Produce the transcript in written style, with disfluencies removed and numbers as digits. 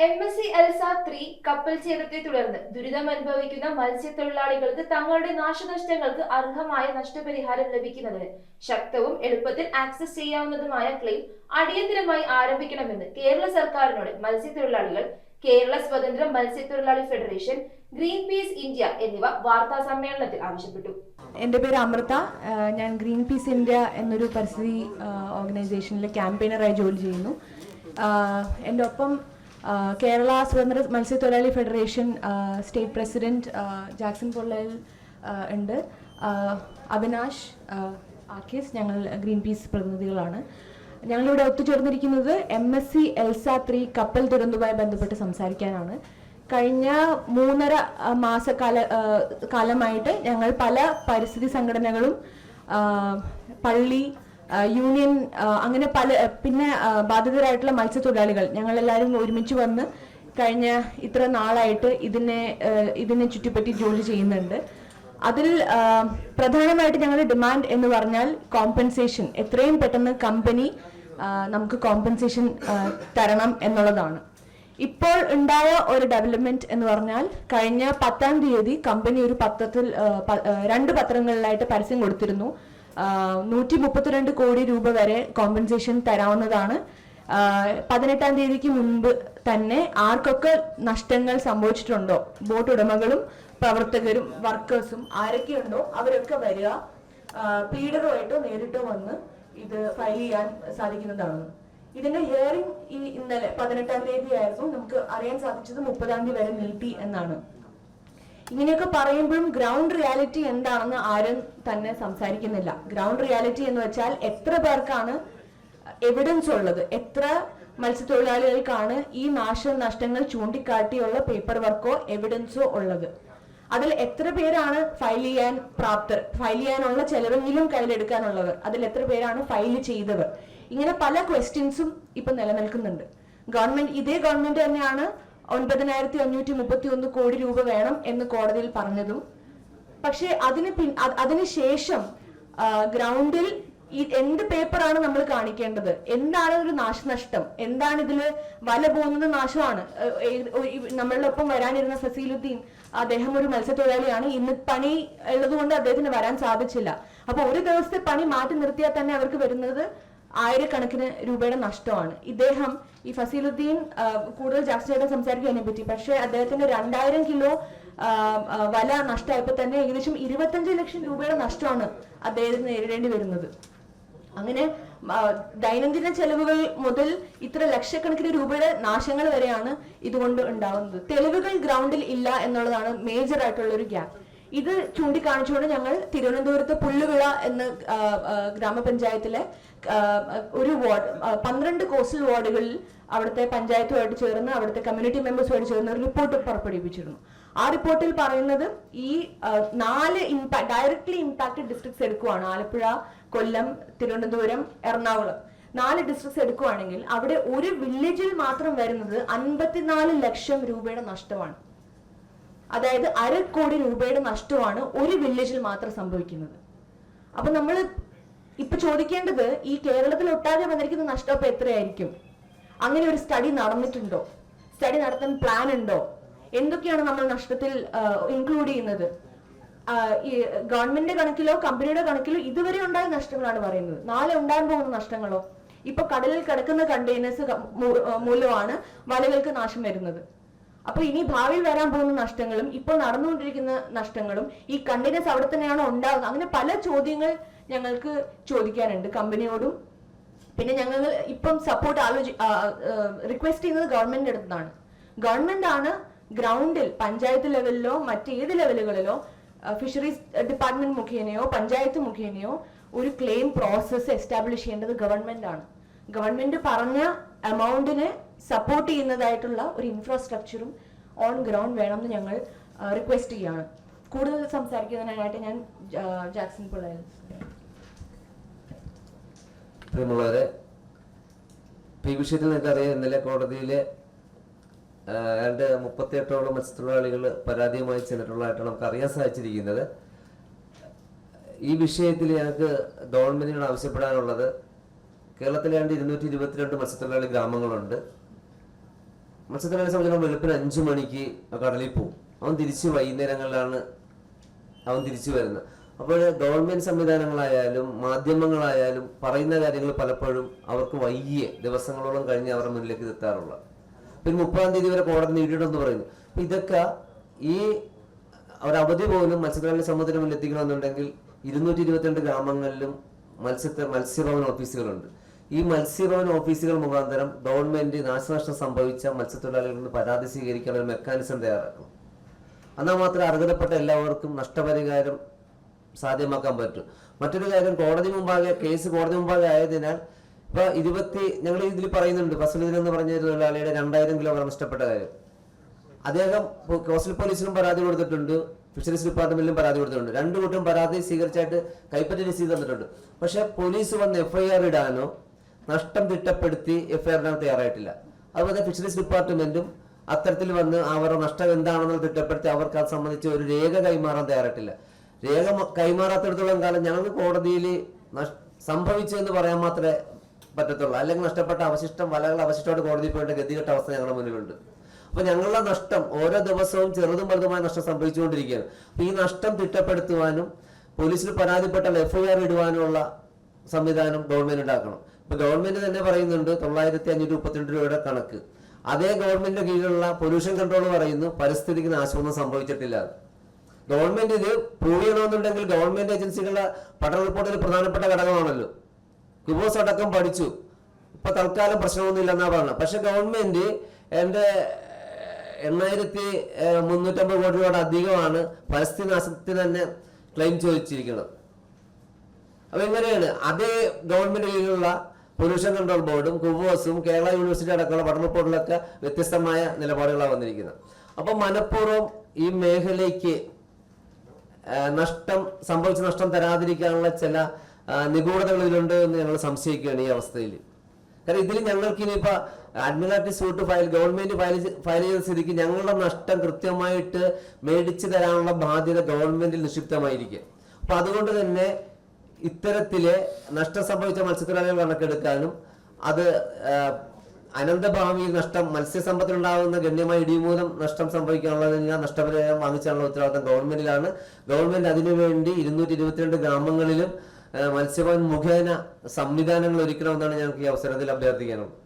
MSc ELSA 3 കപ്പൽ ഛേദത്തെ തുടർന്ന് ദുരിതമനുഭവിക്കുന്ന മത്സ്യത്തൊഴിലാളികൾക്ക് തങ്ങളുടെ നാശനഷ്ടങ്ങൾക്ക് അർഹമായ നഷ്ടപരിഹാരം ലഭിക്കുന്നതിന് ശക്തവും എളുപ്പത്തിൽ ആക്സസ് ചെയ്യാവുന്നതുമായ ക്ലെയിം അടിയന്തരമായി ആരംഭിക്കണമെന്ന് കേരള സർക്കാരിനോട് മത്സ്യത്തൊഴിലാളികൾ, കേരള സ്വതന്ത്ര മത്സ്യത്തൊഴിലാളി ഫെഡറേഷൻ, ഗ്രീൻ പീസ് ഇന്ത്യ എന്നിവ വാർത്താ സമ്മേളനത്തിൽ ആവശ്യപ്പെട്ടു. എൻ്റെ പേര് അമൃത. ഞാൻ ഗ്രീൻ പീസ് ഇന്ത്യ എന്നൊരു പരിസ്ഥിതി ഓർഗനൈസേഷനിൽ ക്യാമ്പയിനറായി ജോലി ചെയ്യുന്നു. എൻ്റെ ഒപ്പം കേരള സ്വതന്ത്ര മത്സ്യത്തൊഴിലാളി ഫെഡറേഷൻ സ്റ്റേറ്റ് പ്രസിഡന്റ് ജാക്സൺ പൊള്ളൽ ഉണ്ട്. അവിനാഷ്, ആക്കിസ്, ഞങ്ങൾ ഗ്രീൻ പീസ് പ്രതിനിധികളാണ്. ഞങ്ങളിവിടെ ഒത്തുചേർന്നിരിക്കുന്നത് MSc ELSA 3 കപ്പൽ ദുരന്തവുമായി ബന്ധപ്പെട്ട് സംസാരിക്കാനാണ്. കഴിഞ്ഞ 3.5 കാലമായിട്ട് ഞങ്ങൾ പല പരിസ്ഥിതി സംഘടനകളും, പള്ളി, യൂണിയൻ, അങ്ങനെ പിന്നെ ബാധിതരായിട്ടുള്ള മത്സ്യത്തൊഴിലാളികൾ ഞങ്ങളെല്ലാവരും ഒരുമിച്ച് വന്ന് കഴിഞ്ഞ ഇത്ര നാളായിട്ട് ഇതിനെ ചുറ്റിപ്പറ്റി ജോലി ചെയ്യുന്നുണ്ട്. അതിൽ പ്രധാനമായിട്ട് ഞങ്ങളുടെ ഡിമാൻഡ് എന്ന് പറഞ്ഞാൽ കോമ്പൻസേഷൻ, എത്രയും പെട്ടെന്ന് കമ്പനി നമുക്ക് കോമ്പൻസേഷൻ തരണം എന്നുള്ളതാണ്. ഇപ്പോൾ ഉണ്ടായ ഒരു ഡെവലപ്മെന്റ് എന്ന് പറഞ്ഞാൽ കഴിഞ്ഞ 10-ാം തീയതി കമ്പനി ഒരു പത്രത്തിൽ 2 പത്രങ്ങളിലായിട്ട് പരസ്യം കൊടുത്തിരുന്നു. 132 കോടി രൂപ വരെ കോമ്പൻസേഷൻ തരാവുന്നതാണ്. 18-ാം തീയതിക്ക് മുൻപ് തന്നെ ആർക്കൊക്കെ നഷ്ടങ്ങൾ സംഭവിച്ചിട്ടുണ്ടോ, ബോട്ട് ഉടമകളും പ്രവർത്തകരും വർക്കേഴ്സും ആരൊക്കെയുണ്ടോ അവരൊക്കെ വരിക, പ്ലീഡറുമായിട്ടോ നേരിട്ടോ വന്ന് ഇത് ഫയൽ ചെയ്യാൻ സാധിക്കുന്നതാണ്. ഇതിന്റെ ഹിയറിംഗ് ഇന്നലെ 18-ാം തീയതി ആയിരുന്നു. നമുക്ക് അറിയാൻ സാധിച്ചത് 30-ാം തീയതി വരെ നീട്ടി എന്നാണ്. ഇങ്ങനെയൊക്കെ പറയുമ്പോഴും ഗ്രൗണ്ട് റിയാലിറ്റി എന്താണെന്ന് ആരും തന്നെ സംസാരിക്കുന്നില്ല. ഗ്രൗണ്ട് റിയാലിറ്റി എന്ന് വെച്ചാൽ എത്ര പേർക്കാണ് എവിഡൻസ് ഉള്ളത്, എത്ര മത്സ്യത്തൊഴിലാളികൾക്കാണ് ഈ നാശനഷ്ടങ്ങൾ ചൂണ്ടിക്കാട്ടിയുള്ള പേപ്പർ വർക്കോ എവിഡൻസോ ഉള്ളത്, അതിൽ എത്ര പേരാണ് ഫയൽ ചെയ്യാൻ പ്രാപ്തർ, ഫയൽ ചെയ്യാനുള്ള ചെലവെങ്കിലും കയ്യിലെടുക്കാനുള്ളവർ, അതിൽ എത്ര പേരാണ് ഫയൽ ചെയ്തവർ, ഇങ്ങനെ പല ക്വസ്റ്റ്യൻസും ഇപ്പൊ നിലനിൽക്കുന്നുണ്ട്. ഇതേ ഗവൺമെന്റ് തന്നെയാണ് 9,531 കോടി രൂപ വേണം എന്ന് കോടതിയിൽ പറഞ്ഞതും. പക്ഷെ അതിനുശേഷം ഗ്രൗണ്ടിൽ എന്ത് പേപ്പറാണ് നമ്മൾ കാണിക്കേണ്ടത്, എന്താണ് ഒരു നാശനഷ്ടം, എന്താണ് ഇതില് വല പോകുന്നത് നാശമാണ്. നമ്മളുടെ ഒപ്പം വരാനിരുന്ന ഫസീലുദ്ദീൻ, അദ്ദേഹം ഒരു മത്സ്യത്തൊഴിലാളിയാണ്. ഇന്ന് പണി ഉള്ളതുകൊണ്ട് അദ്ദേഹത്തിന് വരാൻ സാധിച്ചില്ല. അപ്പൊ ഒരു ദിവസത്തെ പണി മാറ്റി നിർത്തിയാൽ തന്നെ അവർക്ക് വരുന്നത് ആയിരക്കണക്കിന് രൂപയുടെ നഷ്ടമാണ്. ഈ ഫസീലുദ്ദീൻ കൂടുതൽ ചർച്ചയായിട്ട് സംസാരിക്കും അതിനെ പറ്റി. പക്ഷെ അദ്ദേഹത്തിന്റെ 2000 കിലോ വല നഷ്ടമായപ്പോൾ തന്നെ ഏകദേശം 25 ലക്ഷം രൂപയുടെ നഷ്ടമാണ് അദ്ദേഹത്തിന് നേരിടേണ്ടി വരുന്നത്. അങ്ങനെ ദൈനംദിന ചെലവുകൾ മുതൽ ഇത്ര ലക്ഷക്കണക്കിന് രൂപയുടെ നാശങ്ങൾ വരെയാണ് ഇതുകൊണ്ട് ഉണ്ടാവുന്നത്. തെളിവുകൾ ഗ്രൗണ്ടിൽ ഇല്ല എന്നുള്ളതാണ് മേജർ ആയിട്ടുള്ള ഒരു ഗ്യാപ്പ്. ഇത് ചൂണ്ടിക്കാണിച്ചുകൊണ്ട് ഞങ്ങൾ തിരുവനന്തപുരത്ത് പുല്ലുവിള എന്ന ഗ്രാമപഞ്ചായത്തിലെ ഒരു വാർഡ്, 12 കോസ്റ്റൽ വാർഡുകളിൽ അവിടുത്തെ പഞ്ചായത്തുമായിട്ട് ചേർന്ന്, അവിടുത്തെ കമ്മ്യൂണിറ്റി മെമ്പേഴ്സുമായിട്ട് ചേർന്ന് ഒരു റിപ്പോർട്ട് പുറപ്പെടുവിച്ചിരുന്നു. ആ റിപ്പോർട്ടിൽ പറയുന്നത് ഈ 4 ഡയറക്ട്ലി ഇമ്പാക്റ്റഡ് ഡിസ്ട്രിക്ട്സ് എടുക്കുവാണ്, ആലപ്പുഴ, കൊല്ലം, തിരുവനന്തപുരം, എറണാകുളം, 4 ഡിസ്ട്രിക്ട്സ് എടുക്കുവാണെങ്കിൽ അവിടെ ഒരു വില്ലേജിൽ മാത്രം വരുന്നത് 54 ലക്ഷം രൂപയുടെ നഷ്ടമാണ്. അതായത് 1/2 കോടി രൂപയുടെ നഷ്ടമാണ് ഒരു വില്ലേജിൽ മാത്രം സംഭവിക്കുന്നത്. അപ്പൊ നമ്മൾ ഇപ്പൊ ചോദിക്കേണ്ടത്, ഈ കേരളത്തിൽ ഒട്ടാകെ വന്നിരിക്കുന്ന നഷ്ടം ഇപ്പൊ എത്രയായിരിക്കും? അങ്ങനെ ഒരു സ്റ്റഡി നടന്നിട്ടുണ്ടോ? സ്റ്റഡി നടത്താൻ പ്ലാൻ ഉണ്ടോ? എന്തൊക്കെയാണ് നമ്മൾ നഷ്ടത്തിൽ ഇൻക്ലൂഡ് ചെയ്യുന്നത്? ഈ ഗവൺമെന്റിന്റെ കണക്കിലോ കമ്പനിയുടെ കണക്കിലോ ഇതുവരെ ഉണ്ടായ നഷ്ടങ്ങളാണ് പറയുന്നത്. നാളെ ഉണ്ടാകാൻ പോകുന്ന നഷ്ടങ്ങളോ? ഇപ്പൊ കടലിൽ കിടക്കുന്ന കണ്ടെയ്നേഴ്സ് മൂലമാണ് വലകൾക്ക് നാശം വരുന്നത്. അപ്പൊ ഇനി ഭാവിയിൽ വരാൻ പോകുന്ന നഷ്ടങ്ങളും ഇപ്പോൾ നടന്നുകൊണ്ടിരിക്കുന്ന നഷ്ടങ്ങളും ഈ കണ്ടെയ്നേഴ്സ് അവിടെ തന്നെയാണോ ഉണ്ടാകുന്നത്? അങ്ങനെ പല ചോദ്യങ്ങൾ ഞങ്ങൾക്ക് ചോദിക്കാനുണ്ട് കമ്പനിയോടും. പിന്നെ ഞങ്ങൾ ഇപ്പം സപ്പോർട്ട് റിക്വസ്റ്റ് ചെയ്യുന്നത് ഗവൺമെന്റിന്റെ അടുത്താണ്. ഗവൺമെന്റ് ആണ് ഗ്രൗണ്ടിൽ പഞ്ചായത്ത് ലെവലിലോ മറ്റേത് ലെവലുകളിലോ ഫിഷറീസ് ഡിപ്പാർട്ട്മെന്റ് മുഖേനയോ പഞ്ചായത്ത് മുഖേനയോ ഒരു ക്ലെയിം പ്രോസസ് എസ്റ്റാബ്ലിഷ് ചെയ്യേണ്ടത് ഗവൺമെന്റ് ആണ്. ഗവൺമെന്റ് പറഞ്ഞ എമൗണ്ടിനെ സപ്പോർട്ട് ചെയ്യുന്നതായിട്ടുള്ള ഒരു ഇൻഫ്രാസ്ട്രക്ചറും ഓൺ ഗ്രൗണ്ട് വേണമെന്ന് ഞങ്ങൾ റിക്വസ്റ്റ് ചെയ്യാണ്. കൂടുതൽ സംസാരിക്കുന്നതിനായിട്ട് ഞാൻ ജാക്സൺ പൊള്ളൽ. പ്രിയമുള്ളവരെ, ഈ വിഷയത്തിൽ നിങ്ങൾക്കറിയാം, ഇന്നലെ കോടതിയിലെ 38ഓളം മത്സ്യത്തൊഴിലാളികൾ പരാതിയുമായി ചെന്നിട്ടുള്ളതായിട്ടാണ് നമുക്ക് അറിയാൻ സാധിച്ചിരിക്കുന്നത്. ഈ വിഷയത്തിൽ ഞങ്ങൾക്ക് ഗവൺമെന്റിനോട് ആവശ്യപ്പെടാനുള്ളത്, കേരളത്തിലെ 222 മത്സ്യത്തൊഴിലാളി ഗ്രാമങ്ങളുണ്ട്. മത്സ്യത്തൊഴിലാളിയെ സംബന്ധിച്ചിടത്തോളം വെളുപ്പിന് 5 മണിക്ക് കടലിൽ പോകും. അവൻ തിരിച്ച് വൈകുന്നേരങ്ങളിലാണ് അവൻ തിരിച്ചു വരുന്നത്. അപ്പോൾ ഗവൺമെന്റ് സംവിധാനങ്ങളായാലും മാധ്യമങ്ങളായാലും പറയുന്ന കാര്യങ്ങൾ പലപ്പോഴും അവർക്ക് വൈകിയ ദിവസങ്ങളോളം കഴിഞ്ഞ് അവരുടെ മുന്നിലേക്ക് എത്താറുള്ള. പിന്നെ 30-ാം തീയതി വരെ കോടതി നീട്ടിയിട്ടെന്ന് പറയുന്നു. അപ്പൊ ഇതൊക്കെ ഈ ഒരവധി പോലും മത്സ്യത്തൊഴിലാളി സമൂഹത്തിന് മുന്നിൽ എത്തിക്കണമെന്നുണ്ടെങ്കിൽ 222 ഗ്രാമങ്ങളിലും മത്സ്യഭവൻ ഓഫീസുകളുണ്ട്. ഈ മത്സ്യഭവൻ ഓഫീസുകൾ മുഖാന്തരം ഗവൺമെന്റ് നാശനഷ്ടം സംഭവിച്ച മത്സ്യത്തൊഴിലാളികളിൽ നിന്ന് പരാതി സ്വീകരിക്കാൻ ഒരു മെക്കാനിസം തയ്യാറാക്കണം. എന്നാൽ മാത്രമേ അർഹതപ്പെട്ട എല്ലാവർക്കും നഷ്ടപരിഹാരം സാധ്യമാക്കാൻ പറ്റും. മറ്റൊരു കാര്യം, കേസ് കോടതി മുമ്പാകെ ആയതിനാൽ ഇപ്പൊ ഞങ്ങൾ ഇതിൽ പറയുന്നുണ്ട്, ഫസലുദ്ദീൻ എന്ന് പറഞ്ഞ തൊഴിലാളിയുടെ 2000 കിലോ നഷ്ടപ്പെട്ട കാര്യം. അദ്ദേഹം കോസ്റ്റൽ പോലീസിലും പരാതി കൊടുത്തിട്ടുണ്ട്, ഫിഷറീസ് ഡിപ്പാർട്ട്മെന്റിലും പരാതി കൊടുത്തിട്ടുണ്ട്. 2 കൂട്ടം പരാതി സ്വീകരിച്ചായിട്ട് കൈപ്പറ്റി രസീത് തന്നിട്ടുണ്ട്. പക്ഷെ പോലീസ് വന്ന് FIR ഇടാനോ നഷ്ടം തിട്ടപ്പെടുത്തി FIR ഇടാൻ തയ്യാറായിട്ടില്ല. അതുപോലെ ഫിഷറീസ് ഡിപ്പാർട്ട്മെന്റും അത്തരത്തിൽ വന്ന് അവരുടെ നഷ്ടം എന്താണെന്ന് തിട്ടപ്പെടുത്തി അവർക്ക് അത് സംബന്ധിച്ച് ഒരു രേഖ കൈമാറാൻ തയ്യാറായിട്ടില്ല. രേഖ കൈമാറാത്തിടത്തോളം കാലം ഞങ്ങൾക്ക് കോടതിയിൽ സംഭവിച്ചു എന്ന് പറയാൻ മാത്രമേ പറ്റത്തുള്ളൂ. അല്ലെങ്കിൽ നഷ്ടപ്പെട്ട വലകൾ അവശിഷ്ടമായിട്ട് കോടതിയിൽ പോയിട്ട് ഗതികെട്ട അവസ്ഥ ഞങ്ങളുടെ മുന്നിലുണ്ട്. അപ്പൊ ഞങ്ങളുടെ നഷ്ടം ഓരോ ദിവസവും ചെറുതും വലുതുമായ നഷ്ടം സംഭവിച്ചുകൊണ്ടിരിക്കുകയാണ്. അപ്പൊ ഈ നഷ്ടം തിട്ടപ്പെടുത്തുവാനും പോലീസിൽ പരാതിപ്പെട്ടാൽ FIR ഇടുവാനുമുള്ള സംവിധാനം ഗവൺമെന്റ് ഉണ്ടാക്കണം. ഇപ്പൊ ഗവൺമെന്റ് തന്നെ പറയുന്നുണ്ട് 9532 രൂപയുടെ കണക്ക്. അതേ ഗവൺമെന്റിന്റെ കീഴിലുള്ള പൊല്യൂഷൻ കൺട്രോൾ പറയുന്നു പരിസ്ഥിതിക്ക് നാശമൊന്നും സംഭവിച്ചിട്ടില്ല. ഗവൺമെന്റ് ഇത് പ്രൂവ് ചെയ്യണമെന്നുണ്ടെങ്കിൽ ഗവൺമെന്റ് ഏജൻസികളുടെ പഠന റിപ്പോർട്ടിൽ പ്രധാനപ്പെട്ട ഘടകമാണല്ലോ. കുബോസ് അടക്കം പഠിച്ചു, ഇപ്പൊ തൽക്കാലം പ്രശ്നമൊന്നും ഇല്ലെന്നാ പറഞ്ഞത്. പക്ഷെ ഗവൺമെന്റ് 8350 കോടി രൂപയുടെ അധികമാണ് പരിസ്ഥിതി നാശത്തിന് തന്നെ ക്ലെയിം ചോദിച്ചിരിക്കുന്നത്. അപ്പൊ എങ്ങനെയാണ് അതേ ഗവൺമെന്റ് കീഴിലുള്ള പൊല്യൂഷൻ കൺട്രോൾ ബോർഡും കുബോസും കേരള യൂണിവേഴ്സിറ്റി അടക്കമുള്ള പഠന റിപ്പോർട്ടിലൊക്കെ വ്യത്യസ്തമായ നിലപാടുകളാണ് വന്നിരിക്കുന്നത്. അപ്പൊ മനഃപൂർവ്വം ഈ മേഖലയ്ക്ക് സംഭവിച്ച നഷ്ടം തരാതിരിക്കാനുള്ള ചില നിഗൂഢതകൾ ഇതിലുണ്ട് എന്ന് ഞങ്ങൾ സംശയിക്കുകയാണ് ഈ അവസ്ഥയിൽ. കാരണം ഇതിൽ ഞങ്ങൾക്ക് ഇനിയിപ്പോ അഡ്മിനിസ്ട്രേറ്റീവ് സൂട്ട് ഗവൺമെന്റ് ഫയൽ ചെയ്ത സ്ഥിതിക്ക് ഞങ്ങളുടെ നഷ്ടം കൃത്യമായിട്ട് മേടിച്ചു തരാനുള്ള ബാധ്യത ഗവൺമെന്റിൽ നിക്ഷിപ്തമായിരിക്കും. അപ്പൊ അതുകൊണ്ട് തന്നെ ഇത്തരത്തിലെ നഷ്ടം സംഭവിച്ച മത്സ്യത്തൊഴിലാളികൾ കണക്കെടുക്കാനും അത് അനന്തഭാവിയിൽ മത്സ്യസമ്പത്തിനുണ്ടാകുന്ന ഗണ്യമായ ഇടിമൂലം നഷ്ടം സംഭവിക്കാനുള്ള നഷ്ടപരിഹാരം വാങ്ങിച്ചാനുള്ള ഉത്തരവാദിത്തം ഗവൺമെന്റിലാണ്. ഗവൺമെന്റ് അതിനുവേണ്ടി 222 ഗ്രാമങ്ങളിലും മത്സ്യഭവൻ മുഖേന സംവിധാനങ്ങൾ ഒരുക്കണമെന്നാണ് ഞങ്ങൾക്ക് ഈ അവസരത്തിൽ അഭ്യർത്ഥിക്കാനുള്ളത്.